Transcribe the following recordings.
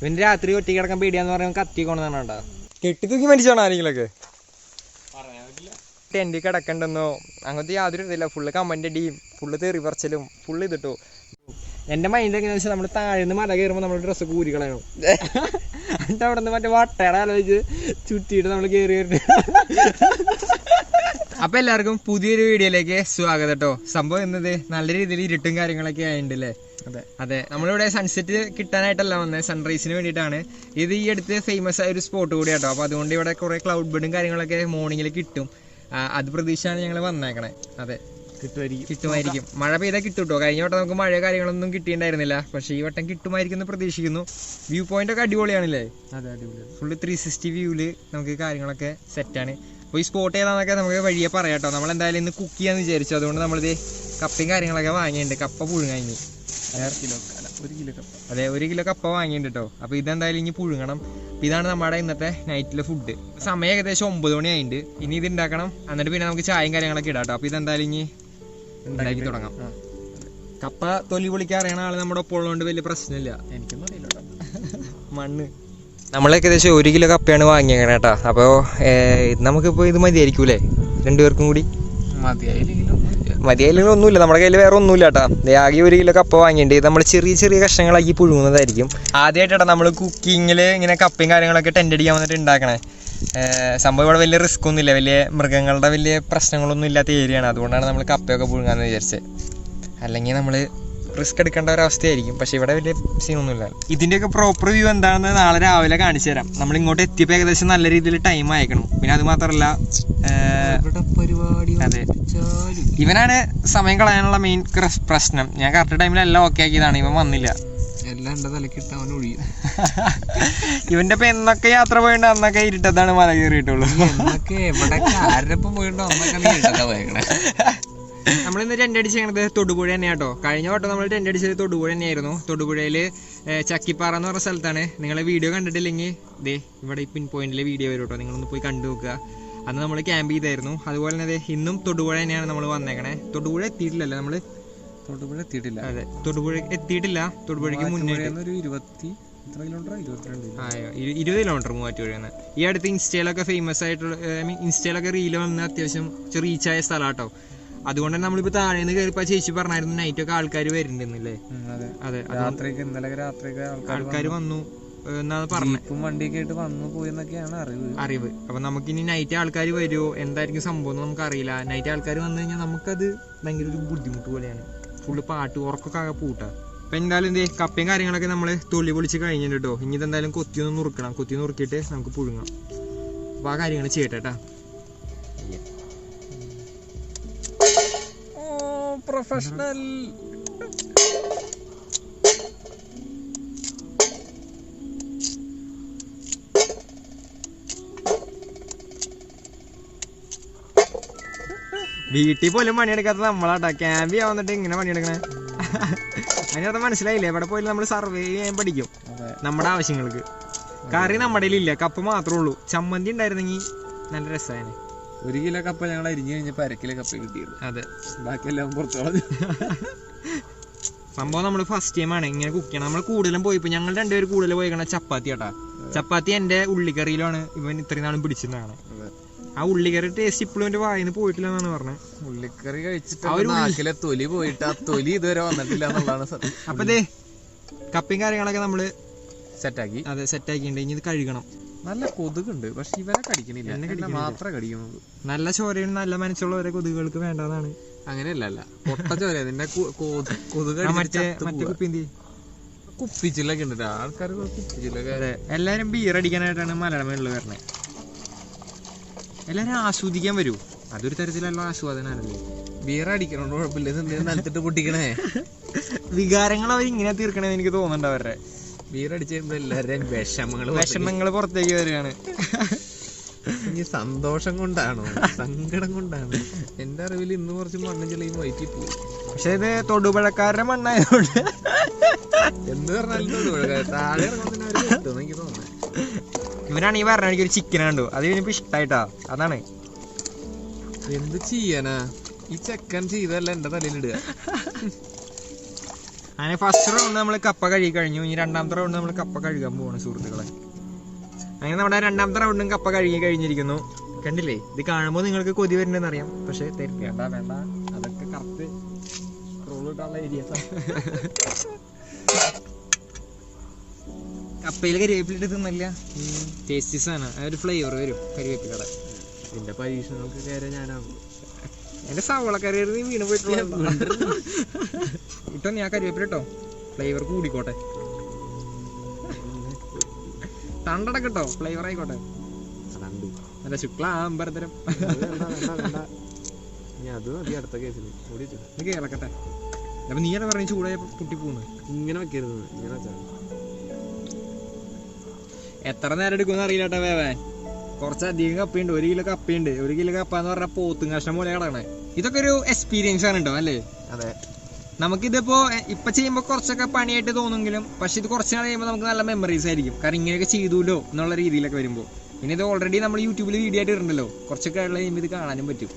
ഇവന് രാത്രി ഒറ്റ കിടക്കാൻ പേടിയാന്ന് പറയാൻ കത്തി കൊണ്ടാ കെട്ടി തൂക്കി മരിച്ചാണോ ആരെങ്കിലൊക്കെ ടെൻറ്റ് കിടക്കണ്ടെന്നോ അങ്ങനത്തെ യാതൊരു ഇതില്ല. ഫുള്ള് കമന്റ് അടിയും ഫുള്ള് തെറി പറച്ചിലും ഫുള്ള് ഇതിട്ടോ. എൻ്റെ മൈൻഡ് എങ്ങനെയാ വെച്ചാൽ നമ്മൾ താഴെ നിന്ന് മല കയറുമ്പോൾ നമ്മൾ ഡ്രസ്സ് കൂരി കളയണം. എന്നിട്ട് അവിടെ നിന്ന് മറ്റേ വട്ടയുടെ ആലോചിച്ച് ചുറ്റിയിട്ട് നമ്മൾ കയറി വരുന്നത്. അപ്പൊ എല്ലാവർക്കും പുതിയൊരു വീഡിയോയിലേക്ക് സ്വാഗതം കേട്ടോ. സംഭവം എന്നത് നല്ല രീതിയിൽ ഇരുട്ടും കാര്യങ്ങളൊക്കെ ആയിട്ടുണ്ടല്ലേ. അതെ നമ്മളിവിടെ സൺസെറ്റ് കിട്ടാനായിട്ടല്ല വന്നത്, സൺറൈസിന് വേണ്ടിയിട്ടാണ്. ഇത് ഈ അടുത്ത് ഫേമസ് ആയ ഒരു സ്പോട്ട് കൂടി കേട്ടോ. അപ്പൊ അതുകൊണ്ട് ഇവിടെ കുറെ ക്ലൗഡ് ബെഡും കാര്യങ്ങളൊക്കെ മോർണിംഗിൽ കിട്ടും. അത് പ്രതീക്ഷയാണ് ഞങ്ങൾ വന്നേക്കണേ. അതെ കിട്ടുമായിരിക്കും. മഴ പെയ്താൽ കിട്ടും കേട്ടോ. കഴിഞ്ഞ വട്ടം നമുക്ക് മഴ കാര്യങ്ങളൊന്നും കിട്ടിയിട്ടുണ്ടായിരുന്നില്ല, പക്ഷെ ഈ വട്ടം കിട്ടുമായിരിക്കും എന്ന് പ്രതീക്ഷിക്കുന്നു. വ്യൂ പോയിന്റ് ഒക്കെ അടിപൊളിയാണല്ലേ. അതെ അടിപൊളി. ഫുള്ള് 360 വ്യൂവില് നമുക്ക് കാര്യങ്ങളൊക്കെ സെറ്റാണ്. അപ്പോൾ ഈ സ്പോട്ട് ഏതാണെന്നൊക്കെ നമുക്ക് വഴിയെ പറയാം കേട്ടോ. നമ്മളെന്തായാലും ഇന്ന് കുക്ക് ചെയ്യാന്ന് വിചാരിച്ചു. അതുകൊണ്ട് നമ്മളിത് കപ്പയും കാര്യങ്ങളൊക്കെ വാങ്ങിയിട്ടുണ്ട്. കപ്പ പുഴുങ്ങി 1 കിലോ കപ്പ വാങ്ങിയിട്ടുണ്ട് കേട്ടോ. അപ്പോൾ ഇതെന്തായാലും ഇനി പുഴുങ്ങണം. ഇതാണ് നമ്മുടെ ഇന്നത്തെ നൈറ്റിലെ ഫുഡ്. സമയം ഏകദേശം 9 മണി ആയിട്ടുണ്ട്. ഇനി ഇത് ഉണ്ടാക്കണം, എന്നിട്ട് പിന്നെ നമുക്ക് ചായയും കാര്യങ്ങളൊക്കെ ഇടാം കേട്ടോ. അപ്പോൾ ഇതെന്തായാലും ഇനി ഉണ്ടാക്കി തുടങ്ങാം. കപ്പ തൊലി പൊളിക്കാൻ അറിയണ ആള് നമ്മുടെ ഒപ്പം ഉള്ളതുകൊണ്ട് വലിയ പ്രശ്നമില്ല. എനിക്കൊന്നും അറിയില്ല മണ്ണ്. നമ്മൾ ഏകദേശം 1 കിലോ കപ്പയാണ് വാങ്ങിയേക്കണേ കേട്ടോ. അപ്പോൾ നമുക്കിപ്പോൾ ഇത് മതിയായിരിക്കൂലേ രണ്ടുപേർക്കും കൂടി? മതിയായില്ലെങ്കിൽ ഒന്നുമില്ല, നമ്മുടെ കയ്യിൽ വേറെ ഒന്നുമില്ല കേട്ടോ. ആകെ 1 കിലോ കപ്പ വാങ്ങിയിട്ടുണ്ട്. ഇത് നമ്മൾ ചെറിയ ചെറിയ കഷ്ണങ്ങളാക്കി പുഴുങ്ങുന്നതായിരിക്കും. ആദ്യമായിട്ടാണ് നമ്മൾ കുക്കിങ്ങിൽ ഇങ്ങനെ കപ്പയും കാര്യങ്ങളൊക്കെ ടെൻറ്റ് അടിക്കാൻ വന്നിട്ട് ഉണ്ടാക്കണേ. സംഭവം ഇവിടെ വലിയ റിസ്ക് ഒന്നുമില്ല, വലിയ മൃഗങ്ങളുടെ വലിയ പ്രശ്നങ്ങളൊന്നും ഇല്ലാത്ത ഏരിയയാണ്. അതുകൊണ്ടാണ് നമ്മൾ കപ്പയൊക്കെ പുഴുങ്ങാന്ന് വിചാരിച്ചത്. അല്ലെങ്കിൽ നമ്മൾ റിസ്ക് എടുക്കേണ്ട ഒരവസ്ഥയായിരിക്കും. പക്ഷെ ഇവിടെ വലിയ സീനൊന്നുമില്ല. ഇതിൻ്റെയൊക്കെ പ്രോപ്പർ വ്യൂ എന്താണെന്ന് നാളെ രാവിലെ കാണിച്ചു തരാം. നമ്മൾ ഇങ്ങോട്ട് എത്തിയപ്പോൾ ഏകദേശം നല്ല രീതിയിൽ ടൈം അയക്കണം. പിന്നെ അത് മാത്രമല്ല അതെ ഇവനാണ് സമയം കളയാനുള്ള മെയിൻ പ്രശ്നം. ഞാൻ കറക്റ്റ് ടൈമിൽ എല്ലാം ഓക്കെ ആക്കിയതാണ്, ഇവൻ വന്നില്ല. എല്ലാം എൻ്റെ തലക്കിട്ട് അവൻ ഒഴിയും. ഇവന്റെ ഇപ്പൊ എന്നൊക്കെ യാത്ര പോയിട്ടോ അന്നൊക്കെ ഇരുട്ടത്താണ് മല കയറിയിട്ടുള്ളൂ. നമ്മളിന്ന് ടെന്റ് അടിച്ചത് തൊടുപുഴ തന്നെയാണ് കേട്ടോ. കഴിഞ്ഞ വട്ടം നമ്മൾ ടെന്റ് അടിച്ചത് തൊടുപുഴ തന്നെയായിരുന്നു. തൊടുപുഴയില് ചക്കിപ്പാറ എന്ന് പറഞ്ഞ സ്ഥലത്താണ്. നിങ്ങളെ വീഡിയോ കണ്ടിട്ടില്ലെങ്കിൽ ദേ ഇവിടെ പിൻ പോയിന്റിലെ വീഡിയോ വരും കേട്ടോ, നിങ്ങളൊന്ന് പോയി കണ്ടു നോക്കുക. അന്ന് നമ്മൾ ക്യാമ്പ് ചെയ്തായിരുന്നു. അതുപോലെ തന്നെ ഇന്നും തൊടുപുഴ തന്നെയാണ് നമ്മൾ വന്നേക്കണേ. തൊടുപുഴ എത്തിയിട്ടില്ലല്ലോ നമ്മള്. തൊടുപുഴ എത്തിയിട്ടില്ല. അതെ തൊടുപുഴ എത്തിയിട്ടില്ല. തൊടുപുഴയ്ക്ക് മുന്നേ 20 കിലോമീറ്റർ മൂവാറ്റുപുഴന്ന്. ഈ അടുത്ത് ഇൻസ്റ്റയിലൊക്കെ ഫേമസ് ആയിട്ടുള്ള ഇൻസ്റ്റയിലൊക്കെ റീല് വന്ന് അത്യാവശ്യം റീച്ചായ സ്ഥലം കേട്ടോ. അതുകൊണ്ട് തന്നെ നമ്മളിപ്പോ താഴേന്ന് കയറിപ്പോ ചേച്ചി പറഞ്ഞായിരുന്നു നൈറ്റൊക്കെ ആൾക്കാർ വരുന്നുണ്ടെന്നല്ലേ. അതെ ആൾക്കാർ വന്നു എന്നാണ് പറഞ്ഞത്. വണ്ടിയൊക്കെ ആയിട്ട് വന്നു പോയെന്നൊക്കെയാണ് അറിവ്. അപ്പൊ നമുക്കിനി നൈറ്റ് ആൾക്കാർ വരുമോ എന്തായിരിക്കും സംഭവം എന്ന് നമുക്ക് അറിയില്ല. നൈറ്റ് ആൾക്കാർ വന്നു കഴിഞ്ഞാൽ നമുക്കത് ഭയങ്കര ഒരു ബുദ്ധിമുട്ട് പോലെയാണ്. ഫുള്ള് പാട്ട് ഉറക്കൊക്കെ ആകെ പൂട്ടാ. അപ്പൊ എന്തായാലും എന്തേ കപ്പയും കാര്യങ്ങളൊക്കെ നമ്മള് തൊലി പൊളിച്ച് കഴിഞ്ഞിട്ട് കേട്ടോ. ഇനി ഇതെന്തായാലും കൊത്തിയൊന്ന് നുറുക്കണം. കൊത്തി നുറുക്കിയിട്ട് നമുക്ക് പുഴുങ്ങാം. അപ്പൊ ആ കാര്യങ്ങൾ ചെയ്യട്ടെ. പ്രൊഫഷണൽ വീട്ടിൽ പോലും പണിയെടുക്കാത്ത നമ്മളാട്ടാ. ക്യാമ്പ് ചെയ്യാൻ വന്നിട്ട് ഇങ്ങനെ പണിയെടുക്കണേ. അതിനകത്ത് മനസ്സിലായില്ലേ, ഇവിടെ പോയി നമ്മൾ സർവേ ചെയ്യാൻ പഠിക്കും നമ്മുടെ ആവശ്യങ്ങൾക്ക്. കറി നമ്മുടെ ഇല്ല, കപ്പ മാത്രമേ ഉള്ളൂ. ചമ്മന്തി ഉണ്ടായിരുന്നെങ്കിൽ നല്ല രസമാണ്. 1 കിലോ കപ്പ ഞങ്ങൾ അരിഞ്ഞു കഴിഞ്ഞപ്പോൾ 1/2 കിലോ കപ്പ കിട്ടിയുള്ളൂ. അതെ ബാക്കിയെല്ലാം പുറത്തോളം. സംഭവം നമ്മൾ ഫസ്റ്റ് ടൈമാണ് ഇങ്ങനെ കുക്ക് ചെയ്യണം. നമ്മൾ കൂടുതലും പോയിപ്പോ ഞങ്ങൾ രണ്ടുപേരും കൂടുതൽ പോയിക്കണ ചപ്പാത്തി കേട്ടാ. ചപ്പാത്തി എന്റെ ഉള്ളിക്കറിയിലാണ് ഇവൻ ഇത്രയും നാളും പിടിച്ചിരുന്നതാണ്. ആ ഉള്ളിക്കറി ടേസ്റ്റ് ഇപ്പോഴും എന്റെ വായിന്ന് പോയിട്ടില്ല എന്നാണ് പറഞ്ഞത്. ഉള്ളിക്കറി കഴിച്ചിട്ട് തൊലി പോയിട്ട് ആ തൊലി ഇതുവരെ വന്നിട്ടില്ല എന്നുള്ളതാണ് സത്യം. അപ്പൊ ദേ കപ്പയും കാര്യങ്ങളൊക്കെ നമ്മള് സെറ്റാക്കി. അതെ സെറ്റാക്കിണ്ട്. ഇനി ഇത് കഴുകണം. നല്ല കൊതുകുണ്ട്, പക്ഷെ ഇവരെ കടിക്കണില്ല, എന്നെ മാത്രമേ കടിക്കുന്നുള്ളൂ. നല്ല ചോരയും നല്ല മനസ്സുള്ളവരെ കൊതുകുകൾക്ക് വേണ്ടതാണ്. അങ്ങനെയല്ല പൊട്ട ചോര. അതിന്റെ കൊതുക് കുപ്പിച്ചില്ലൊക്കെ ഉണ്ട് ആൾക്കാർ. കുപ്പിച്ചില്ലൊക്കെ എല്ലാരും ബിയർ അടിക്കാനായിട്ടാണ് മലയാളം മേളിൽ വരണേ. എല്ലാരും ആസ്വദിക്കാൻ വരൂ. അതൊരു തരത്തിലുള്ള ആസ്വാദനല്ലേ. ബിയർ അടിക്കണോണ്ട് കുഴപ്പമില്ല, നിലത്തിട്ട് പൊട്ടിക്കണേ. വികാരങ്ങൾ അവർ ഇങ്ങനെ തീർക്കണേന്ന് എനിക്ക് തോന്നുന്നുണ്ട്. അവരുടെ ബിയർ അടിച്ച് കഴിയുമ്പോ എല്ലാവരുടെയും വിഷമങ്ങൾ പുറത്തേക്ക് വരികയാണ്. ഇനി സന്തോഷം കൊണ്ടാണോ സങ്കടം കൊണ്ടാണോ? എന്റെ അറിവിൽ ഇന്ന് കുറച്ച് മണ്ണ് ചെളിയും വയറ്റി പോയി. പക്ഷെ ഇത് തൊടുപുഴക്കാരുടെ മണ്ണായതുകൊണ്ട് എന്ത് പറഞ്ഞാലും തൊടുപുഴക്കാർ താഴെ ഇറങ്ങുന്നതിന് എനിക്ക് തോന്നുന്നത്. ഇവനാണെങ്കിൽ പറഞ്ഞ എനിക്കൊരു ചിക്കൻ കണ്ടു, അത് ഇനിയിപ്പോ ഇഷ്ടായിട്ടാ. അതാണ് എന്ത് ചെയ്യാനാ, ഈ ചെക്കൻ ചെയ്തല്ല എന്റെ തലയിലിടുക. അങ്ങനെ ഫസ്റ്റ് റൗണ്ട് നമ്മൾ കപ്പ കഴുകി കഴിഞ്ഞു. ഇനി രണ്ടാമത്തെ റൗണ്ട് നമ്മൾ കപ്പ കഴുകാൻ പോവാണ് സുഹൃത്തുക്കളെ. അങ്ങനെ നമ്മുടെ രണ്ടാമത്തെ റൗണ്ടും കപ്പ കഴുകി കഴിഞ്ഞിരിക്കുന്നു. കണ്ടില്ലേ, ഇത് കാണുമ്പോൾ നിങ്ങൾക്ക് കൊതി വരുന്നുണ്ടെന്ന് അറിയാം. പക്ഷെ വേണ്ട വേണ്ട, അതൊക്കെ കറക്റ്റ് റോൾ കിട്ടാനുള്ള ഏരിയസ്. കപ്പയിൽ കരിവേപ്പിലിട്ട് തിന്നല്ല, ടേസ്റ്റി സാധനം. ആ ഒരു ഫ്ലേവർ വരും കരിവേപ്പിലയുടെ. എന്റെ പരീക്ഷണങ്ങൾക്ക് കയറി ഞാനാകും. എന്റെ സവള കറി നീ വീണ് പോയിട്ടുള്ള ഇട്ടോ, ഞാൻ കരിവേപ്പില ഇട്ടോ, ഫ്ലേവർ കൂടിക്കോട്ടെ. തണ്ടടക്കട്ടോ, ഫ്ലേവർ ആയിക്കോട്ടെ. നല്ല ശുക്ലാംബരതരം. അത് മതി അടുത്ത കേസിൽ കേളക്കട്ടെ. അപ്പൊ നീ പറഞ്ഞ ചൂടായ പൊട്ടി പോണ്. ഇങ്ങനെ വെക്കരുത്, ഇങ്ങനെ വെച്ചാൽ എത്ര നേരം എടുക്കുമെന്ന് അറിയില്ല കേട്ടോ വേവാൻ. കുറച്ചധികം കപ്പയുണ്ട്, 1 കിലോ കപ്പയുണ്ട്. 1 കിലോ കപ്പ എന്ന് പറഞ്ഞാൽ പോത്തും കഷ്ണം പോലെ കിടക്കണേ. ഇതൊക്കെ ഒരു എക്സ്പീരിയൻസ് ആണ് കേട്ടോ, അല്ലേ? അതെ. നമുക്കിതിപ്പോ ഇപ്പൊ ചെയ്യുമ്പോൾ കുറച്ചൊക്കെ പണിയായിട്ട് തോന്നുമെങ്കിലും പക്ഷെ ഇത് കുറച്ച് നാൾ കഴിയുമ്പോൾ നമുക്ക് നല്ല മെമ്മറീസ് ആയിരിക്കും. കാരണം ഇങ്ങനെയൊക്കെ ചെയ്തൂലോ എന്നുള്ള രീതിയിലൊക്കെ വരുമ്പോൾ. പിന്നെ ഇത് ഓൾറെഡി നമ്മൾ യൂട്യൂബിൽ വീഡിയോ ആയിട്ട് ഇടുന്നുണ്ടല്ലോ, കുറച്ചൊക്കെ ഉള്ള കഴിയുമ്പോൾ ഇത് കാണാനും പറ്റും.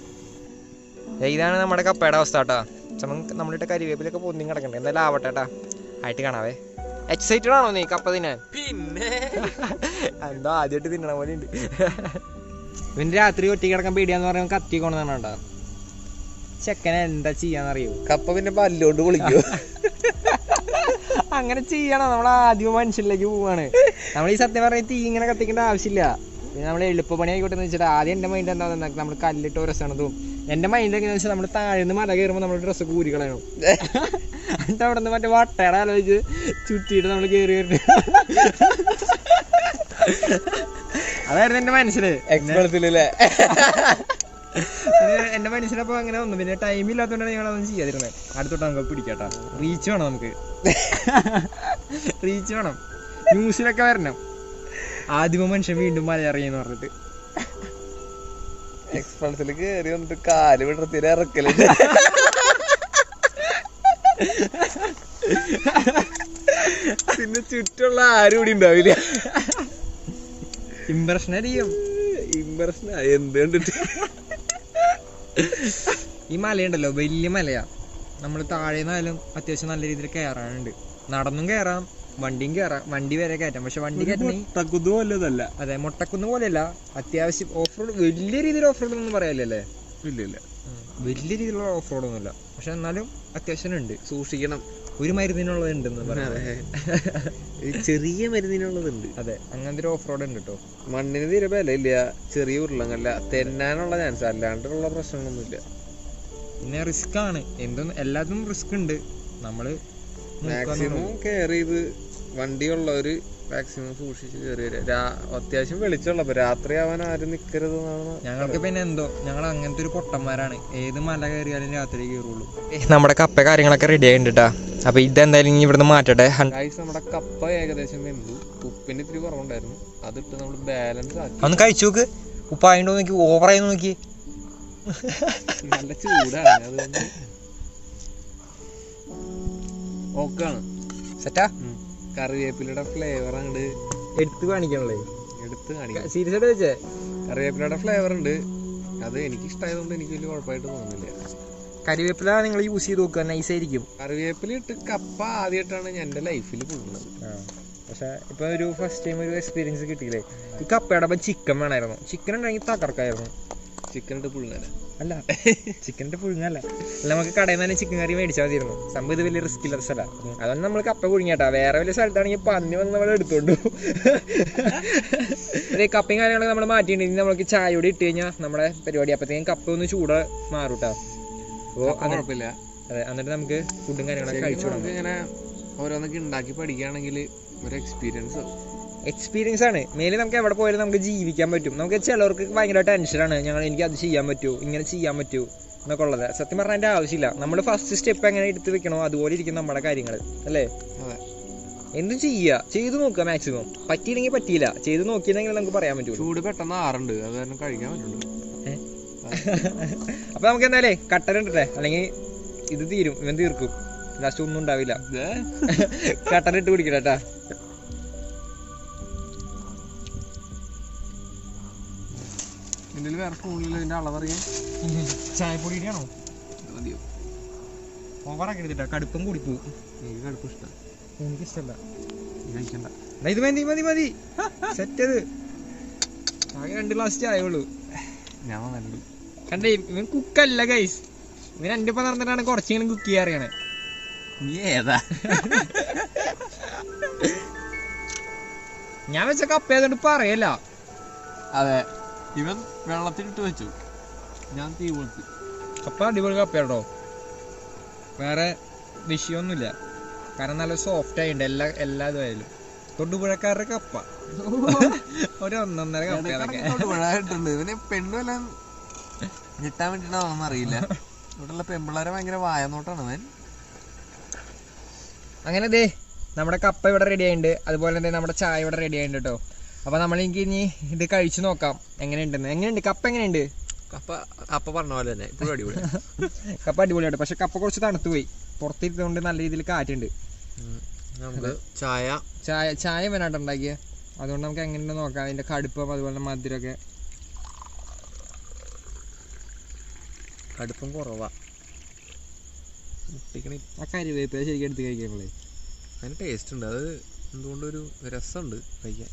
ഇതാണ് നമ്മുടെ കപ്പയുടെ അവസ്ഥ കേട്ടാ. നമ്മളിട്ട് കരിവേപ്പിലൊക്കെ പൊന്നി കിടക്കണ്ടേ. എന്തായാലും ആവട്ടെ കേട്ടാ, ആയിട്ട് കാണാവേ. എക്സൈറ്റഡ് ആണോ നീ കപ്പ തിന്നാൻ? പിന്നെ എന്താ ആദ്യമായിട്ട് തിന്നണ പോലെ ഉണ്ട്. ഇവന് രാത്രി ഒറ്റ കിടക്കാൻ പേടിയാന്ന് പറയുമ്പോൾ കത്തി കൊണ്ടുവന്നാണ്ടാ. ചെക്കനെ എന്താ ചെയ്യാന്നറിയോ? കപ്പ പിന്നെ പല്ലോണ്ട് കുളിക്കോ? അങ്ങനെ ചെയ്യണം. നമ്മൾ ആദ്യം മനുഷ്യനിലേക്ക് പോവാണ്. നമ്മൾ ഈ സത്യം പറഞ്ഞ തീ ഇങ്ങനെ കത്തിക്കേണ്ട ആവശ്യമില്ല. പിന്നെ നമ്മൾ എളുപ്പപ്പണി ആയിക്കോട്ടെ എന്ന് വെച്ചിട്ട് ആദ്യം എൻ്റെ മൈൻഡ് എന്താ നമ്മൾ കല്ലിട്ട് ഉരസണതും. എൻ്റെ മൈൻഡ് എങ്ങനെയാണെന്ന് വെച്ചാൽ നമ്മൾ താഴ്ന്ന് മല കയറുമ്പോൾ നമ്മൾ ഡ്രസ്സ് കൂരി കളയണം. എന്നിട്ട് അവിടെ നിന്ന് മറ്റേ വട്ടയുടെ ആലോചിച്ച് ചുറ്റിയിട്ട് നമ്മൾ കയറി വരുന്നത്. അതായിരുന്നു എൻ്റെ മനസ്സില്. എക്സ്പെർട്ടില്ലേ എന്റെ മനസ്സിലപ്പോ അങ്ങനെ വന്നു. പിന്നെ ടൈം ഇല്ലാത്തതുകൊണ്ടാണ് ഞങ്ങളതൊന്നും ചെയ്യാതിരുന്നത്. അടുത്തോട്ട് നമുക്ക് പിടിക്കാട്ടാ. റീച്ച് വേണം, നമുക്ക് റീച്ച് വേണം. ന്യൂസിലൊക്കെ വരണം, ആദ്യമ മനുഷ്യൻ വീണ്ടും മലയറിയെന്ന് പറഞ്ഞിട്ട്. എക്സ്പെർട്ടിൽ കയറി വന്നിട്ട് കാല് വിടത്തില് ഇറക്കലുണ്ട്. പിന്നെ ചുറ്റുള്ള ആരും കൂടി ഉണ്ടാവില്ല. ഇംപ്രഷൻ അറിയും. ഇംപ്രഷൻ എന്ത് കണ്ടിട്ട്. ഈ മലയുണ്ടല്ലോ, വലിയ മലയാ. നമ്മൾ താഴേന്നായാലും അത്യാവശ്യം നല്ല രീതിയിൽ കയറാനുണ്ട്. നടന്നും കയറാം, വണ്ടിയും കയറാം, വണ്ടി വരെ കയറ്റാം. പക്ഷെ വണ്ടി കയറ്റക്കുന്ന് പോലെയല്ല. അതെ, മുട്ടക്കുന്ന് പോലെയല്ല. അത്യാവശ്യം ഓഫ് റോഡ്, വലിയ രീതിയിൽ ഓഫ് റോഡ് ഒന്നും പറയാല്ലേ? ഇല്ല, വലിയ രീതിയിലുള്ള ഓഫ് റോഡ് ഒന്നുമില്ല. പക്ഷെ എന്നാലും അത്യാവശ്യം ഉണ്ട്. സൂക്ഷിക്കണം. ഒരു മരുന്നിനുള്ളത് ഉണ്ടെന്ന് പറയാം. ചെറിയ മരുന്നിനുള്ളതുണ്ട്. അതെ, അങ്ങനത്തെ ഒരു ഓഫ് റോഡ് ഉണ്ട് കേട്ടോ. മണ്ണിന് തീരെ വിലയില്ല. ചെറിയ ഉരുളങ്ങല്ല, തെന്നാനുള്ള ചാൻസ്, അല്ലാണ്ടുള്ള പ്രശ്നങ്ങളൊന്നുമില്ല. പിന്നെ റിസ്ക് ആണ്, എല്ലാത്തിനും റിസ്ക് ഉണ്ട്. നമ്മള് മാക്സിമം കെയർ ചെയ്ത് വണ്ടിയുള്ളവര് മാക്സിമം സൂക്ഷിച്ച് കയറി വരിക. അത്യാവശ്യം വെളിച്ചമുള്ളപ്പോ രാത്രി ആവാൻ ആരും നിക്കരുതെന്നാണ്. ഞങ്ങൾക്ക് പിന്നെ എന്തോ, ഞങ്ങൾ അങ്ങനത്തെ ഒരു പൊട്ടന്മാരാണ്. ഏത് മല കയറിയാലും രാത്രി കയറുള്ളൂ. നമ്മുടെ കപ്പ കാര്യങ്ങളൊക്കെ റെഡി ആയിട്ടാ. അപ്പൊ ഇതെന്തായാലും ഇവിടുന്ന് മാറ്റട്ടെ. നമ്മുടെ കപ്പ ഏകദേശം വെന്തു. ഉപ്പിന് ഇത്തിരി കുറവുണ്ടായിരുന്നു, അതിട്ട് നമ്മൾ ബാലൻസ് ആക്കി. ഒന്ന് കഴിച്ചു നോക്ക്, ഉപ്പായിണ്ടോ നോക്കി, ഓവറായി നോക്കി. നല്ല ചൂടാണ്, അതുകൊണ്ട് ഓക്കാണ്. സെറ്റാ. കറിവേപ്പിലയുടെ ഫ്ലേവർ അങ്ങോട്ട് എടുത്ത് കാണിക്കണല്ലേ? എടുത്ത് കാണിക്കാം. സീരിയസ് ആയിട്ട് വെച്ചേ. കറിവേപ്പിലയുടെ ഫ്ലേവർ ഉണ്ട്, അത് എനിക്ക് ഇഷ്ടമായതുകൊണ്ട് എനിക്ക് വലിയ കുഴപ്പമായിട്ട് തോന്നുന്നില്ല. കറിവേപ്പില നിങ്ങൾ യൂസ് ചെയ്ത് നോക്കുക, നൈസ് ആയിരിക്കും. കറിവേപ്പില ഇട്ട് കപ്പ ആദ്യമായിട്ടാണ് ഞാൻ എൻ്റെ ലൈഫിൽ പുള്ളുന്നത്. പക്ഷെ ഇപ്പൊ ഒരു ഫസ്റ്റ് ടൈം ഒരു എക്സ്പീരിയൻസ് കിട്ടിയില്ലേ? ഈ കപ്പയുടെ ഒപ്പം ചിക്കൻ വേണമായിരുന്നു. ചിക്കൻ ഉണ്ടെങ്കിൽ തകർക്കായിരുന്നു. ചിക്കൻ ഇട്ട് പുഴുങ്ങല അല്ല, ചിക്കൻ ഇട്ട് പുഴുങ്ങല്ല. അല്ല, നമുക്ക് കടയിൽ നിന്ന് തന്നെ ചിക്കൻ കറി മേടിച്ചാൽ മതിയിരുന്നു. സംഭവം ഇത് വലിയ റിസ്ക് ഇല്ലാത്ത സ്ഥലമാണ്. അതുകൊണ്ട് നമ്മൾ കപ്പ പുഴുങ്ങിയാട്ടാ. വേറെ വലിയ സ്ഥലത്താണെങ്കിൽ പന്നി വന്ന് നമ്മൾ എടുത്തോണ്ടു. അതെ, കപ്പയും കാര്യങ്ങളൊക്കെ നമ്മൾ മാറ്റിയിട്ടുണ്ടെങ്കിൽ നമ്മൾക്ക് ചായയോടെ ഇട്ട് കഴിഞ്ഞാൽ നമ്മുടെ പരിപാടി അപ്പത്തേക്കും കപ്പ ഒന്ന് ചൂട് മാറൂട്ടാ. അപ്പോൾ കുഴപ്പമില്ല. അതെ, എന്നിട്ട് നമുക്ക് ഫുഡും കാര്യങ്ങളൊക്കെ കഴിച്ചു തുടങ്ങും. ഇങ്ങനെ ഓരോന്നൊക്കെ ഉണ്ടാക്കി പഠിക്കുകയാണെങ്കിൽ ഒരു എക്സ്പീരിയൻസ് ആണ്. മേലിൽ നമുക്ക് എവിടെ പോയാലും നമുക്ക് ജീവിക്കാൻ പറ്റും. നമുക്ക് ചിലവർക്ക് ഭയങ്കര ടെൻഷനാണ്, എനിക്ക് അത് ചെയ്യാൻ പറ്റുമോ, ഇങ്ങനെ ചെയ്യാൻ പറ്റുമോ എന്നൊക്കെ ഉള്ളത്. സത്യം പറഞ്ഞാൽ അതിൻ്റെ ആവശ്യമില്ല. നമ്മൾ ഫസ്റ്റ് സ്റ്റെപ്പ് എങ്ങനെ എടുത്ത് വെക്കണോ അതുപോലെ ഇരിക്കും നമ്മുടെ കാര്യങ്ങൾ, അല്ലേ? എന്തും ചെയ്യുക, ചെയ്ത് നോക്കുക. മാക്സിമം പറ്റിയില്ലെങ്കിൽ പറ്റിയില്ല, ചെയ്ത് നോക്കിയെന്നെങ്കിലും നമുക്ക് പറയാൻ പറ്റും. ചൂട് പെട്ടെന്ന് ആറുണ്ട്, അത് കാരണം കഴിക്കാൻ പറ്റുള്ളൂ. അപ്പൊ നമുക്ക് എന്തായാലേ കട്ടനുണ്ടല്ലേ, അല്ലെങ്കിൽ ഇത് തീരും, ഇവൻ തീർക്കും, ലാസ്റ്റ് ഒന്നും ഉണ്ടാവില്ല. കട്ടനിട്ട് കുടിക്കട്ടാ. ഇതിൽ വേറെ സ്പൂണിൽ ഇതിന്റെ അളവറിയാൻ ചായപ്പൊടിയാണോ? മതിയോ? ഓവറാക്കി എടുത്തിട്ടാ, കടുപ്പം കൂടി പോകും. എനിക്ക് കടുപ്പം ഇഷ്ടം. എനിക്കിഷ്ടമല്ല. കഴിക്കണ്ട. ഇത് മതി മതി മതി, സെറ്റ്. ആകെ 2 ഗ്ലാസ് ചായ ഉള്ളൂ. ഞാൻ വന്നിട്ടുണ്ട്. കണ്ടേ, ഇവൻ കുക്കല്ല ഗൈസ്. ഇവൻ എൻ്റെ ഒപ്പം നടന്നിട്ടാണ് കുറച്ചിങ്ങനെ കുക്ക് ചെയ്യാൻ അറിയണേ. നീ ഏതാ? ഞാൻ വെച്ച കപ്പ ഏതുകൊണ്ട് പറയല്ല. അതെ, ഇവൻ വെള്ളത്തിലിട്ട് വെച്ചു, ഞാൻ തീ കൊളുത്തി. കപ്പ അടിപൊളി കപ്പ കേട്ടോ, വേറെ വിഷയമൊന്നുമില്ല. കാരണം നല്ല സോഫ്റ്റ് ആയിട്ടുണ്ട് എല്ലാ ഇതായാലും. തൊടുപുഴക്കാരുടെ കപ്പ ഒരു 1.5 കപ്പ. അതൊക്കെ ഇവന് പെണ്ണുമെല്ലാം ഞെട്ടാൻ വേണ്ടിട്ടാണെന്ന് അറിയില്ല. ഇവിടെയുള്ള പെമ്പിള്ളേരെ ഭയങ്കര വായനോട്ടാണ് അവൻ. അങ്ങനെ ദേ നമ്മുടെ കപ്പ ഇവിടെ റെഡി ആയിട്ടുണ്ട്. അതുപോലെ തന്നെ നമ്മുടെ ചായ ഇവിടെ റെഡി ആയിട്ടുണ്ട് കേട്ടോ. അപ്പൊ നമ്മളെനിക്ക് ഇനി ഇത് കഴിച്ചു നോക്കാം എങ്ങനെയുണ്ടെന്ന്. എങ്ങനെയുണ്ട് കപ്പ? എങ്ങനെയുണ്ട് കപ്പ? കപ്പ പറഞ്ഞ പോലെ തന്നെ ഇപ്പോഴും അടിപൊളി. കപ്പ അടിപൊളിയായിട്ട്, പക്ഷെ കപ്പ കുറച്ച് തണുത്തു പോയി. പുറത്തിരുന്നുകൊണ്ട് നല്ല രീതിയിൽ കാറ്റുണ്ട്. നമുക്ക് ചായ വേനാട്ട് ഉണ്ടാക്കിയ, അതുകൊണ്ട് നമുക്ക് എങ്ങനെയുണ്ട് നോക്കാം. അതിന്റെ കടുപ്പം അതുപോലെ മധുരമൊക്കെ. കടുപ്പം കുറവാ. ആ കരിവേപ്പ് ശരിക്കും എടുത്ത് കഴിക്കാനുള്ളത്. അതിന് ടേസ്റ്റ് ഉണ്ട്. അത് എന്തുകൊണ്ടൊരു രസമുണ്ട് കഴിക്കാൻ.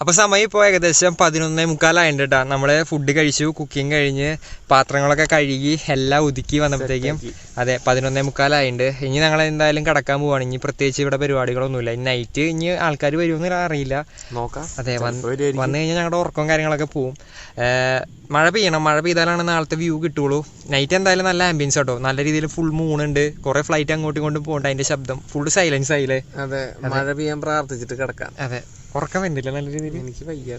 അപ്പോൾ സമയം ഇപ്പോൾ ഏകദേശം 11:45 കേട്ടോ. നമ്മൾ ഫുഡ് കഴിച്ചു, കുക്കിംഗ് കഴിഞ്ഞ് പാത്രങ്ങളൊക്കെ കഴുകി എല്ലാം ഒതുക്കി വന്നപ്പോഴത്തേക്കും അതെ 11:45. ഇനി ഞങ്ങൾ എന്തായാലും കിടക്കാൻ പോവാണ്. ഇനി പ്രത്യേകിച്ച് ഇവിടെ പരിപാടികളൊന്നുമില്ല. ഇനി നൈറ്റ് ഇനി ആൾക്കാർ വരുമെന്ന് അറിയില്ല, നോക്കാം. അതെ, വന്നു കഴിഞ്ഞാൽ ഞങ്ങളുടെ ഉറക്കവും കാര്യങ്ങളൊക്കെ പോവും. മഴ പെയ്യണം, മഴ പെയ്താലാണ് നാളത്തെ വ്യൂ കിട്ടുള്ളൂ. നൈറ്റ് എന്തായാലും നല്ല ആംബിയൻസ് കേട്ടോ, നല്ല രീതിയിൽ ഫുൾ മൂണുണ്ട്, കുറെ ഫ്ലൈറ്റ് അങ്ങോട്ടും ഇങ്ങോട്ടും പോകണ്ട, അതിന്റെ ശബ്ദം ഫുൾ സൈലൻസ് ആയില്ലേ. അതെ, മഴ പെയ്യാൻ പ്രാർത്ഥിച്ചിട്ട് കിടക്കാം. അതെ, ഉറക്കം വരുന്നില്ല നല്ല രീതിയിൽ. എനിക്ക് വയ്യ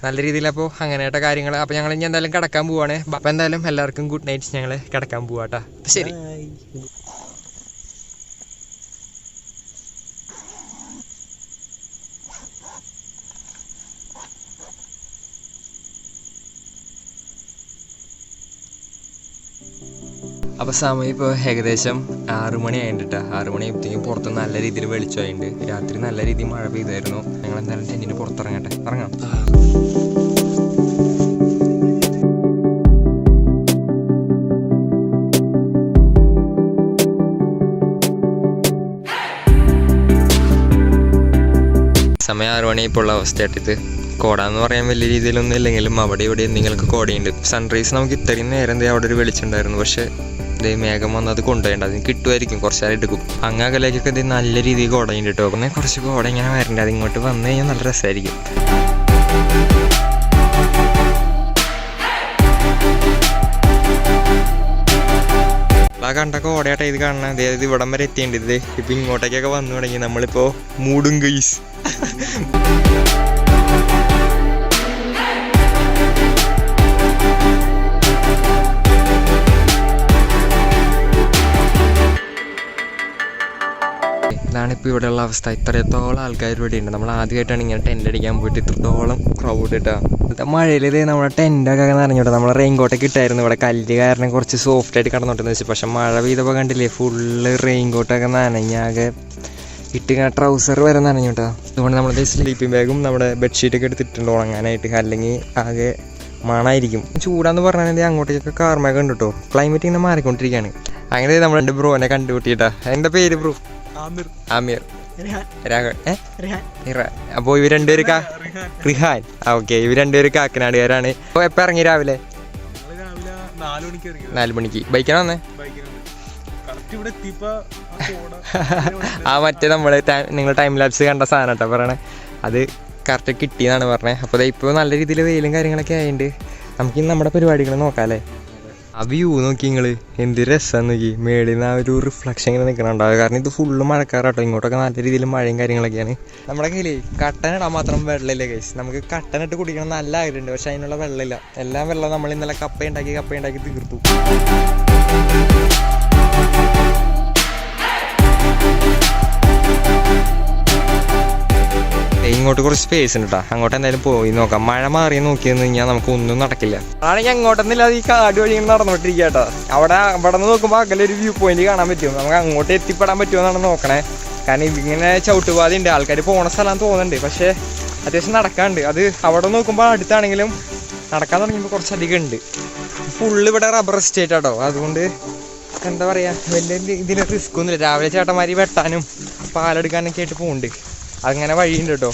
നല്ല രീതിയിൽ. അപ്പോൾ അങ്ങനെയായിട്ട് കാര്യങ്ങൾ. അപ്പോൾ ഞങ്ങൾ ഇനി എന്തായാലും കിടക്കാൻ പോവാണ്. അപ്പോൾ എന്തായാലും എല്ലാവർക്കും ഗുഡ് നൈറ്റ്. ഞങ്ങൾ കിടക്കാൻ പോവാട്ടാ. ശരി. അപ്പോൾ സമയം ഇപ്പോൾ ഏകദേശം 6 മണി ആയിട്ടാ. 6 മണിയായപ്പോഴത്തേക്കും പുറത്ത് നല്ല രീതിയിൽ വെളിച്ചമായിട്ടുണ്ട്. രാത്രി നല്ല രീതിയിൽ മഴ പെയ്തായിരുന്നു. ഞങ്ങൾ എന്തായാലും ടെന്റിന് പുറത്തിറങ്ങട്ടെ. ഇറങ്ങാം. സമയം 6 മണി ഇപ്പോൾ ഉള്ള അവസ്ഥയായിട്ടിത്. കോടാന്ന് പറയാൻ വലിയ രീതിയിലൊന്നും ഇല്ലെങ്കിലും അവിടെ ഇവിടെ എന്തെങ്കിലുമൊക്കെ കോടയുണ്ട്. സൺറൈസ് നമുക്ക് ഇത്രയും നേരം അവിടെ ഒരു വെളിച്ചുണ്ടായിരുന്നു, പക്ഷെ ഇതേ മേഘം വന്നത് കൊണ്ടുപോയിട്ടുണ്ട്. അതിന് കിട്ടുമായിരിക്കും, കുറച്ച് നേരം എടുക്കും. അങ്ങകലേക്കൊക്കെ ഇത് നല്ല രീതിയിൽ കോടയുണ്ട് കേട്ടോ. പിന്നെ കുറച്ച് കോട ഇങ്ങനെ വരണ്ട, അത് ഇങ്ങോട്ട് വന്നു കഴിഞ്ഞാൽ നല്ല രസമായിരിക്കും. ആ കണ്ട കോടയാട്ടെ ഇത് കാണണം. അതായത് ഇവിടം വരെ എത്തിയിട്ടുണ്ട്. ഇത് ഇപ്പം ഇങ്ങോട്ടേക്കൊക്കെ വന്നു തുടങ്ങി. നമ്മളിപ്പോൾ മൂടും ഗൈസ്. ഇതാണിപ്പോൾ ഇവിടെയുള്ള അവസ്ഥ. ഇത്രത്തോളം ആൾക്കാർ ഇവിടെ ഉണ്ട്. നമ്മൾ ആദ്യമായിട്ടാണ് ഇങ്ങനെ ടെൻ്റ് അടിക്കാൻ പോയിട്ട് ഇത്രത്തോളം ക്രൗഡ് ഇട്ടാ. മഴയിൽ ഇത് നമ്മുടെ ടെൻ്റൊക്കെ നിറഞ്ഞോട്ടെ. നമ്മൾ റെയിൻകോട്ടൊക്കെ ഇട്ടായിരുന്നു. ഇവിടെ കല്ല് കാരണം കുറച്ച് സോഫ്റ്റ് ആയിട്ട് കിടന്നോട്ടെന്ന് വെച്ചു. പക്ഷെ മഴ പെയ്തപ്പോൾ കണ്ടില്ലേ, ഫുള്ള് റെയിൻകോട്ടൊക്കെ നനഞ്ഞാകെ ഇട്ട് ട്രൗസർ വരെ നനഞ്ഞോട്ടാ. അതുകൊണ്ട് നമ്മൾ സ്ലീപ്പിംഗ് ബാഗും നമ്മുടെ ബെഡ്ഷീറ്റൊക്കെ എടുത്തിട്ടുണ്ട് ഉണങ്ങാനായിട്ട്, അല്ലെങ്കിൽ ആകെ മണായിരിക്കും. ചൂടാന്ന് പറഞ്ഞാൽ അങ്ങോട്ടേക്കൊക്കെ കാർമേഘം ഉണ്ട് കേട്ടോ. ക്ലൈമറ്റ് ഇങ്ങനെ മാറിക്കൊണ്ടിരിക്കുകയാണ്. അങ്ങനെ നമ്മൾ എൻ്റെ ബ്രോനെ കണ്ടുപിട്ടിട്ടാ. എൻ്റെ പേര് ബ്രോ ആമിർ രാഘവൻ. അപ്പോൾ ഇവർ രണ്ടുപേരും റിഹാൻ. ഓക്കെ, ഇവർ രണ്ടുപേരും കാക്കനാടുകാരാണ്. അപ്പോൾ എപ്പോൾ ഇറങ്ങി? രാവിലെ 4 മണിക്ക്. ബൈക്കാണ് വന്നേ? ആ മറ്റേ നമ്മൾ നിങ്ങൾ ടൈം ലാപ്സ് കണ്ട സാധനം കേട്ടോ പറയണേ, അത് കറക്റ്റ് കിട്ടിയെന്നാണ് പറഞ്ഞത്. അപ്പോൾ ഇപ്പോൾ നല്ല രീതിയിൽ വെയിലും കാര്യങ്ങളൊക്കെ ആയതുകൊണ്ട് നമുക്ക് നമ്മുടെ പരിപാടികൾ നോക്കാം അല്ലേ. ആ വ്യൂ നോക്കി നിങ്ങൾ, എന്ത് രസം നോക്കി. മേളിൽ നിന്ന് ആ ഒരു റിഫ്ലക്ഷൻ ഇങ്ങനെ നിൽക്കണുണ്ടാവും. കാരണം ഇത് ഫുള്ള് മഴക്കാറാട്ടോ. ഇങ്ങോട്ടൊക്കെ നല്ല രീതിയിൽ മഴയും കാര്യങ്ങളൊക്കെയാണ്. നമ്മുടെ കയ്യിൽ കട്ടനിടാൻ മാത്രം വെള്ളമില്ല ഗൈസ്. നമുക്ക് കട്ടനിട്ട് കുടിക്കണം നല്ല ആഗ്രഹമുണ്ട്, പക്ഷെ അതിനുള്ള വെള്ളമില്ല. എല്ലാം വെള്ളം നമ്മൾ ഇന്നലെ കപ്പ ഉണ്ടാക്കി തീർത്തു. ഇങ്ങോട്ട് കുറച്ച് സ്പേസ് ഉണ്ട് കേട്ടോ. അങ്ങോട്ട് എന്തായാലും പോയി നോക്കാം. മഴ മാറി നോക്കിയെന്ന് കഴിഞ്ഞാൽ നമുക്ക് ഒന്നും നടക്കില്ല. ആണെങ്കിൽ അങ്ങോട്ടൊന്നുമില്ലാതെ ഈ കാട് വഴി ഇങ്ങനെ നടന്നോണ്ടിരിക്കുക കേട്ടോ. അവിടെ നിന്ന് നോക്കുമ്പോൾ അകലൊരു വ്യൂ പോയിന്റ് കാണാൻ പറ്റും. നമുക്ക് അങ്ങോട്ട് എത്തിപ്പെടാൻ പറ്റുമെന്നാണ് നോക്കണേ. കാരണം ഇതിങ്ങനെ ചവിട്ടുപാത ഉണ്ട്, ആൾക്കാർ പോണ സ്ഥലം തോന്നുന്നുണ്ട്. പക്ഷേ അത്യാവശ്യം നടക്കാണ്ട്. അത് അവിടെ നോക്കുമ്പോൾ അടുത്താണെങ്കിലും നടക്കാൻ തുടങ്ങിയപ്പോൾ കുറച്ചധികം ഉണ്ട്. ഫുള്ള് ഇവിടെ റബ്ബർ എസ്റ്റേറ്റ് ആട്ടോ. അതുകൊണ്ട് എന്താ പറയുക, വലിയ ഇതിന് റിസ്ക് ഒന്നുമില്ല. രാവിലെ ചേട്ടന്മാരി വെട്ടാനും പാലെടുക്കാനൊക്കെ ആയിട്ട് പോകുന്നുണ്ട്. അങ്ങനെ വഴിയുണ്ട് കേട്ടോ.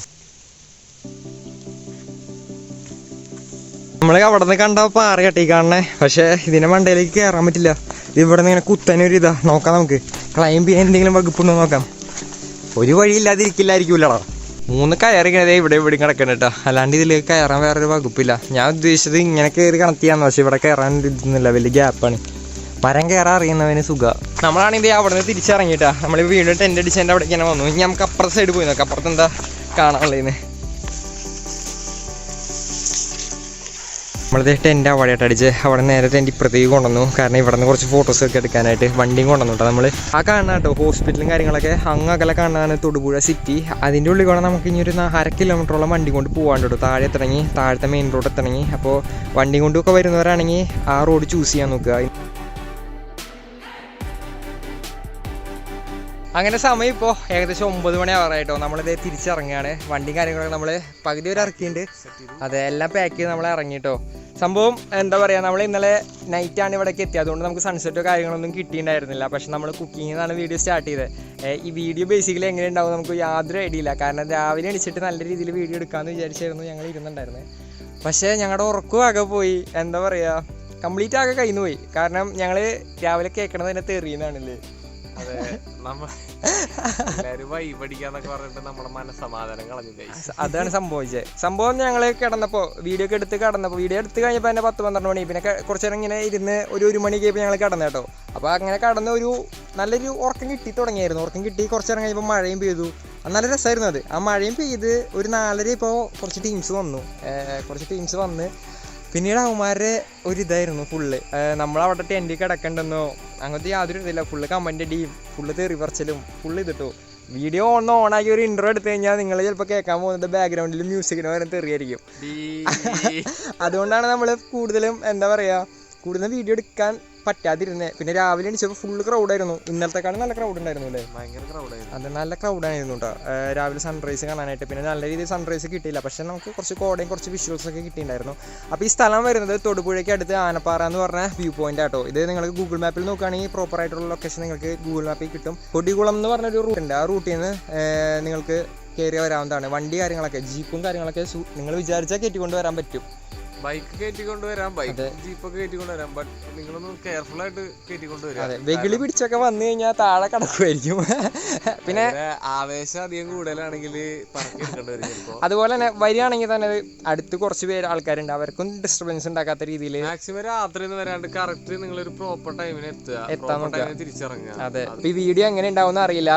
നമ്മൾ അവിടെ നിന്ന് കണ്ട പാറ കെട്ടി കാണണേ, പക്ഷേ ഇതിന്റെ മണ്ടയിലേക്ക് കയറാൻ പറ്റില്ല. ഇവിടെ നിന്ന് ഇങ്ങനെ കുത്തനൊരു ഇതാ. നോക്കാം, നമുക്ക് ക്ലൈംബ് ചെയ്യാൻ എന്തെങ്കിലും വകുപ്പുണ്ടോ നോക്കാം. ഒരു വഴിയില്ലാതിരിക്കില്ലായിരിക്കുമല്ലോ. 3 കയറിക്കണതേ ഇവിടെ കിടക്കണം കേട്ടോ. അല്ലാണ്ട് ഇതിലേക്ക് കയറാൻ വേറൊരു വകുപ്പില്ല. ഞാൻ ഉദ്ദേശിച്ചത് ഇങ്ങനെ കയറി കണക്ട് ചെയ്യാന്ന്. പക്ഷെ ഇവിടെ കയറാൻ ഇതൊന്നുമില്ല, വലിയ ഗ്യാപ്പാണ്. മരം കയറാൻ അറിയുന്നവന് സുഖം. നമ്മളാണെങ്കിൽ അവിടെ നിന്ന് തിരിച്ചിറങ്ങിയിട്ടാ. നമ്മൾ വീണ്ടും ടെൻ്റ് അടിച്ചതിൻ്റെ അവിടെ ഇങ്ങനെ വന്നു. ഇനി നമുക്ക് അപ്പുറത്തെ സൈഡ് പോയി നോക്കാം. അപ്പുറത്ത് എന്താ കാണാനുള്ളതെന്ന്. നമ്മളത് ടെൻ്റ് അവിടെയായിട്ട് അടിച്ച് അവിടെ നേരെ ടെൻ്റ് ഇപ്പുറത്തേക്ക് കൊണ്ടുവന്നു. കാരണം ഇവിടെ നിന്ന് കുറച്ച് ഫോട്ടോസൊക്കെ എടുക്കാനായിട്ട് വണ്ടിയും കൊണ്ടുവന്നു കേട്ടോ. നമ്മൾ ആ കാണുന്ന കേട്ടോ ഹോസ്പിറ്റലും കാര്യങ്ങളൊക്കെ അങ്ങകലെ കാണാനാണ് തൊടുപുഴ സിറ്റി. അതിൻ്റെ ഉള്ളിൽ കൂടെ നമുക്ക് ഇനി ഒരു 1/2 കിലോമീറ്ററോളം വണ്ടി കൊണ്ട് പോകാണ്ട് കേട്ടോ. താഴെ എത്തണമെങ്കിൽ താഴത്തെ മെയിൻ റോഡ് എത്തണമെങ്കിൽ. അപ്പോൾ വണ്ടി കൊണ്ടൊക്കെ വരുന്നവരാണെങ്കിൽ ആ റോഡ് ചൂസ് ചെയ്യാൻ നോക്കുക. അങ്ങനെ സമയം ഇപ്പോൾ ഏകദേശം 9 മണി ആവാറായിട്ടോ. നമ്മളിത് തിരിച്ചിറങ്ങുകയാണ്. വണ്ടി കാര്യങ്ങളൊക്കെ നമ്മൾ പകുതി വരെ ഇറക്കിയിട്ടുണ്ട്. അതെ, എല്ലാം പാക്ക് ചെയ്ത് നമ്മൾ ഇറങ്ങിയിട്ടോ. സംഭവം എന്താ പറയുക, നമ്മൾ ഇന്നലെ നൈറ്റാണ് ഇവിടേക്ക് എത്തിയത്. അതുകൊണ്ട് നമുക്ക് സൺസെറ്റോ കാര്യങ്ങളൊന്നും കിട്ടിയിട്ടുണ്ടായിരുന്നില്ല. പക്ഷെ നമ്മൾ കുക്കിങ്ങിൽ നിന്നാണ് വീഡിയോ സ്റ്റാർട്ട് ചെയ്തത്. ഈ വീഡിയോ ബേസിക്കലി എങ്ങനെ ഉണ്ടാവും നമുക്ക് യാതൊരു ഐഡിയ ഇല്ല. കാരണം രാവിലെ എണിച്ചിട്ട് നല്ല രീതിയിൽ വീഡിയോ എടുക്കാമെന്ന് വിചാരിച്ചായിരുന്നു ഞങ്ങൾ ഇരുന്നുണ്ടായിരുന്നത്. പക്ഷേ ഞങ്ങളുടെ ഉറക്കും ആകെ പോയി. എന്താ പറയുക, കംപ്ലീറ്റ് ആകെ കഴിഞ്ഞു പോയി. കാരണം ഞങ്ങൾ രാവിലെ കേൾക്കണത് തന്നെ തെറിയുന്നതാണല്ലേ. അതെ, നമ്മളെ മനസ്സമാധാനം കളഞ്ഞു. അതാണ് സംഭവിച്ചത്. സംഭവം ഞങ്ങൾ കിടന്നപ്പോൾ വീഡിയോ എടുത്ത് കഴിഞ്ഞപ്പോൾ തന്നെ 10-12 മണി. പിന്നെ കുറച്ച് നേരം ഇങ്ങനെ ഇരുന്ന് ഒരു 1 മണി കഴിയുമ്പോൾ ഞങ്ങൾ കിടന്നു കേട്ടോ. അപ്പോൾ അങ്ങനെ കിടന്ന് ഒരു നല്ലൊരു ഉറക്കം കിട്ടി തുടങ്ങിയായിരുന്നു. ഉറക്കം കിട്ടി കുറച്ച് നേരം കഴിയുമ്പോൾ മഴയും പെയ്തു. നല്ല രസമായിരുന്നു അത്. ആ മഴയും പെയ്ത് ഒരു 4:30 ഇപ്പോൾ കുറച്ച് ടീംസ് വന്ന് പിന്നീട് അവന്മാരുടെ ഒരു ഇതായിരുന്നു ഫുള്ള്. നമ്മളവിടെ ടെൻറ്റിൽ കിടക്കണ്ടെന്നോ അങ്ങനത്തെ യാതൊരു ഇതില്ല. ഫുള്ള് കമൻ്റ് അടിയും ഫുള്ള് തെറി പറച്ചിലും ഫുള്ള് ഇതിട്ടോ. വീഡിയോ ഓണാക്കി ഒരു ഇൻട്രോ എടുത്തു കഴിഞ്ഞാൽ നിങ്ങൾ ചിലപ്പോൾ കേൾക്കാൻ പോകുന്നത് ബാക്ക്ഗ്രൗണ്ടിൽ മ്യൂസിക്കിന് വരെ തെറിയായിരിക്കും. അതുകൊണ്ടാണ് നമ്മൾ കൂടുതലും എന്താ പറയുക, കൂടുതലും വീഡിയോ എടുക്കാൻ പറ്റാതിരുന്നത്. പിന്നെ രാവിലെ എണീച്ചപ്പോൾ ഫുള്ള് ക്രൗഡായിരുന്നു. ഇന്നലത്തെക്കാളും നല്ല ക്രൗഡ് ഉണ്ടായിരുന്നു അല്ലേ? ഭയങ്കര ക്രൗഡായിരുന്നു. അതെ, നല്ല ക്രൗഡായിരുന്നു കേട്ടോ രാവിലെ സൺറൈസ് കാണാനായിട്ട്. പിന്നെ നല്ല രീതിയിൽ സൺറൈസ് കിട്ടിയില്ല, പക്ഷെ നമുക്ക് കുറച്ച് കോടയും കുറച്ച് വിഷ്വൽസൊക്കെ കിട്ടിയിട്ടുണ്ടായിരുന്നു. അപ്പോൾ ഈ സ്ഥലം വരുന്നത് തൊടുപുഴയ്ക്ക് അടുത്ത് ആനപ്പാറ എന്ന് പറഞ്ഞ വ്യൂ പോയിന്റ് ആട്ടോ. ഇത് നിങ്ങൾക്ക് ഗൂഗിൾ മാപ്പിൽ നോക്കുകയാണെങ്കിൽ പ്രോപ്പർ ആയിട്ടുള്ള ലൊക്കേഷൻ നിങ്ങൾക്ക് ഗൂഗിൾ മാപ്പിൽ കിട്ടും. കൊടികുളം എന്ന് പറഞ്ഞൊരു റൂട്ടുണ്ട്. ആ റൂട്ടിൽ നിന്ന് നിങ്ങൾക്ക് കയറി വരാവുന്നതാണ്. വണ്ടി കാര്യങ്ങളൊക്കെ ജീപ്പും കാര്യങ്ങളൊക്കെ നിങ്ങൾ വിചാരിച്ചാൽ കയറ്റിക്കൊണ്ട് വരാൻ പറ്റും. ബൈക്ക് കയറ്റിക്കൊണ്ടുവരാം, ബൈക്ക് ജീപ്പൊക്കെ കയറ്റിക്കൊണ്ടുവരാം. ബട്ട് നിങ്ങളൊന്ന് കെയർഫുൾ ആയിട്ട് കയറ്റിക്കൊണ്ടുവരാം. അതെ, വെകിളി പിടിച്ചൊക്കെ വന്നു കഴിഞ്ഞാൽ താഴെ കിടക്കുമായിരിക്കും. പിന്നെ ആവേശം അധികം കൂടുതലാണെങ്കിൽ അതുപോലെ തന്നെ വരികയാണെങ്കിൽ തന്നെ അടുത്ത് കുറച്ച് പേര് ആൾക്കാരുണ്ട്. അവർക്കും ഡിസ്റ്റർബൻസ് ഉണ്ടാക്കാത്ത രീതിയിൽ മാക്സിമം രാത്രി ഒന്നും വരാണ്ട് കറക്റ്റ് നിങ്ങളൊരു പ്രോപ്പർ ടൈമിന് എത്താൻ തിരിച്ചിറങ്ങുക. അതെ, ഈ വീഡിയോ എങ്ങനെ ഉണ്ടാവും അറിയില്ല.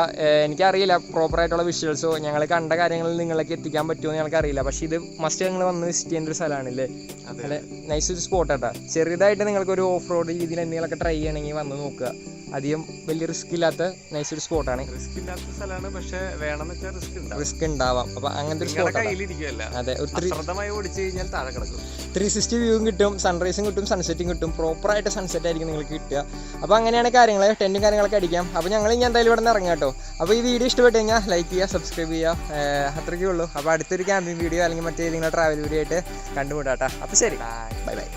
എനിക്കറിയില്ല പ്രോപ്പർ ആയിട്ടുള്ള വിഷ്വൽസോ ഞങ്ങൾ കണ്ട കാര്യങ്ങളിൽ നിങ്ങളൊക്കെ എത്തിക്കാൻ പറ്റുമോ എന്ന് ഞങ്ങൾക്കറിയില്ല. പക്ഷെ ഇത് മസ്റ്റ് ഞങ്ങൾ വന്ന് വിസിറ്റ് ചെയ്യേണ്ട ഒരു സ്ഥലമാണല്ലേ. അതെ, നൈസ് ഒരു സ്പോട്ടാട്ടാ. ചെറുതായിട്ട് നിങ്ങൾക്ക് ഒരു ഓഫ് റോഡ് രീതിയിൽ എന്തെങ്കിലുമൊക്കെ ട്രൈ ചെയ്യണമെങ്കിൽ വന്ന് നോക്കുക. അധികം വലിയ റിസ്ക് ഇല്ലാത്ത നൈസ് ഒരു സ്പോട്ടാണ്. റിസ്ക് ഇല്ലാത്ത സ്ഥലമാണ്, പക്ഷെ വേണമെന്ന് വെച്ചാൽ റിസ്ക് ഉണ്ടാവാം. അപ്പൊ അങ്ങനത്തെ ഒരു സ്പോട്ട്. അതെ, 360 വ്യൂവും കിട്ടും, സൺറൈസും കിട്ടും, സൺസെറ്റും കിട്ടും. പ്രോപ്പറായിട്ട് സൺസെറ്റ് ആയിരിക്കും നിങ്ങൾക്ക് കിട്ടുക. അപ്പോൾ അങ്ങനെയാണ് കാര്യങ്ങൾ. ടെൻറ്റും കാര്യങ്ങളൊക്കെ അടിക്കാം. അപ്പോൾ ഞങ്ങൾ ഇനി എന്തായാലും ഇവിടെ നിന്ന് ഇറങ്ങാം കേട്ടോ. അപ്പോൾ ഈ വീഡിയോ ഇഷ്ടപ്പെട്ട് കഴിഞ്ഞാൽ ലൈക്ക് ചെയ്യുക, സബ്സ്ക്രൈബ് ചെയ്യുക, അത്രയ്ക്കേ ഉള്ളൂ. അപ്പോൾ അടുത്തൊരു ക്യാമ്പിംഗ് വീഡിയോ അല്ലെങ്കിൽ മറ്റേതെങ്കിലും ട്രാവൽ വീഡിയോ ആയിട്ട് കണ്ടുമുട്ടാം. അപ്പോൾ ശരി, ബൈ ബൈ.